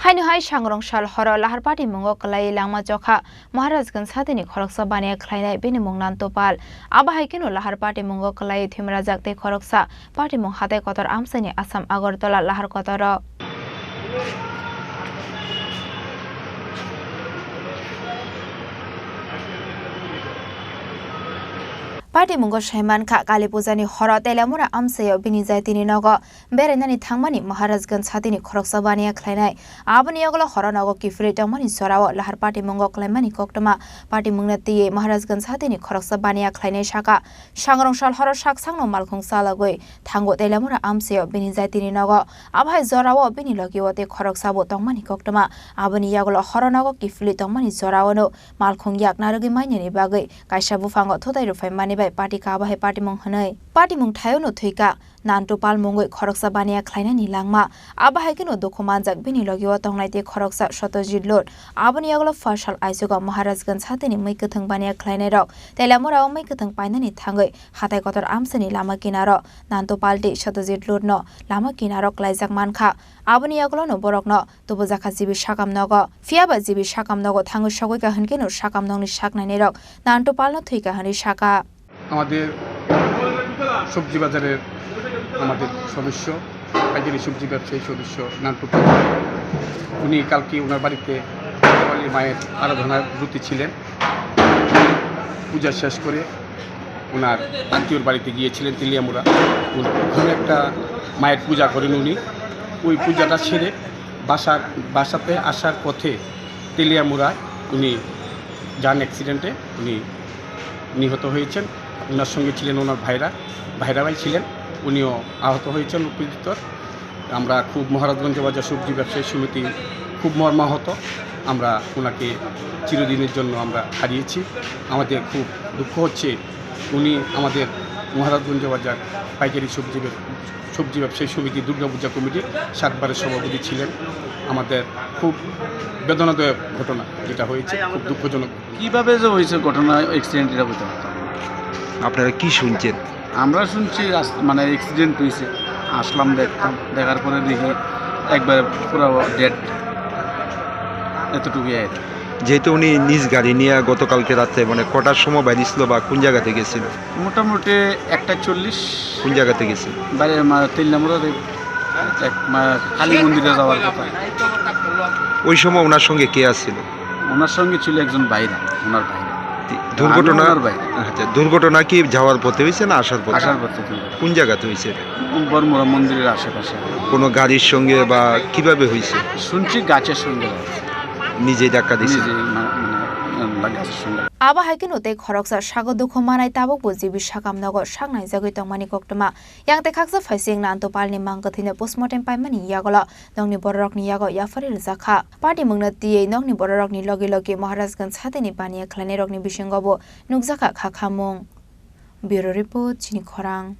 Khlainai Sangrongsal Horo Laharpatimungo kwlaiwi Langma chokha Maharajganj Hatini Khoroksa Baniya Khlainai binimung nan topal abahai Laharpatimungo kwlaiwi Tripura jakte Khoroksa Patimung Hati kotor amsani Assam Agartala Lahar kotor Patimung Shaiman Ka Kali Pujani Horo Telamura Amsayo Bini Zaitini Nogo Berenani Tangmani Maharajganj Hatini Khoroksa Baniya Khlainai Abaniyagola Horo Nogo Kifri Tangmani Sorawo Laharpatimungo Klaimani Koktama Patimung Nati Maharajganj Hatini Khoroksa Baniya Khlainai Shaka Sangrongsal Horo Shak Sangno Malkhungsa Lagoi Tango Telamura Amsayo Bini Zaitini Nogo Abhai Zorawo Bini Logiwote Khoroksa Bo Tangmani Koktama Abaniyagola Horo Nogo Kifri Tangmani Sorawo no Malkhung Yak Narogi Mainyani Bagai Kaisha Bufango Thotai Rufai Mani Party ka bahai Patimung hanai Patimung thayo no thuika Nantopal mongoi Khoroksa Baniya Khlainai ni Langma abahai kino dokumanjak bini logiwa tonglaite Khoroksa shotojid lot abaniyagola farsal aisoga Maharajganj Hatini maikathang Baniya Khlainai rok telamura maikathang painani thangai hatai kotor amsani lama kinaro Nantopal de shotojid lot no lama kinaro klaijak mankha abaniyagola no borok no tobojaka jibi sakam nogo fiaba jibi sakam nogo thangai sogoi ka hankeno sakam nongni saknai rok Nantopal no thuika hani saka আমাদের সবজি বাজারের আমাদের সদস্য পাইকারি সবজি ব্যবসায়ী সদস্য নানটুকু উনি কালকে ওনার বাড়িতে মায়ের আরাধনার ব্রতী ছিলেন পূজা শেষ করে ওনার আত্মীয়র বাড়িতে গিয়েছিলেন তেলিয়ামুড়া ওখানে একটা মায়ের পূজা করেন উনি ওই পূজাটা সেরে বাসাতে আসার পথে তেলিয়ামুড়ায় উনি যান অ্যাক্সিডেন্টে উনি নিহত হয়েছেন ওনার সঙ্গে ছিলেন ওনার ভাই ছিলেন উনিও আহত হয়েছেন উপযুক্ত আমরা খুব মহারাজগঞ্জ বাজার সবজি ব্যবসায়ী সমিতি খুব মর্মাহত আমরা ওনাকে চিরদিনের জন্য আমরা হারিয়েছি আমাদের খুব দুঃখ হচ্ছে উনি আমাদের মহারাজগঞ্জ বাজার পাইকারি সবজি ব্যবসায়ী সমিতি দুর্গাপূজা কমিটির 7 বারের সভাপতি ছিলেন আমাদের খুব বেদনাদায়ক ঘটনা যেটা হয়েছে খুব দুঃখজনক কিভাবে যে হয়েছে ঘটনা অ্যাক্সিডেন্ট এটা বলতে পারতাম আপনারা কি শুনছেন আমরা শুনছি মানে অ্যাক্সিডেন্ট হয়েছে আসলাম দেখতাম দেখার পরে দেখি একবার পুরো ডেড এতটুকু যেহেতু উনি নিজ গাড়ি নিয়ে গতকালকে রাতে মানে কটার সময় বাইরেছিল বা কোন জায়গাতে গেছিল মোটামুটি 1:40 কোন জায়গাতে গেছিল বাইরে তেলিয়ামুড়া কালী মন্দিরে যাওয়ার কথা ওই সময় ওনার সঙ্গে কে আসছিল ওনার সঙ্গে ছিল একজন ভাইরা ওনার ভাইরা দুর্ঘটনা কি যাওয়ার পথে হয়েছে না আসার পথে কোন জায়গাতে হয়েছে বর্মরা মন্দিরের আশেপাশে কোনো গাড়ির সঙ্গে বা কিভাবে হয়েছে শুনছি গাছের সঙ্গে নিজেই ধাক্কা দিয়েছে abahai kino te Khoroksa sago dukho manai tabok bo jibi sakam nogo saknai jagoi tongmani koktoma yangte khaksa phaising Nantopal ni mangkathine postmortem paimani yagola nongni bororokni yago yafari jakha Patimung na tiye nongni bororokni logi Maharajganj Hatini Baniya Khlainai rokni bisingobo nukjaka khakhamung Bureau Report Chini Khorang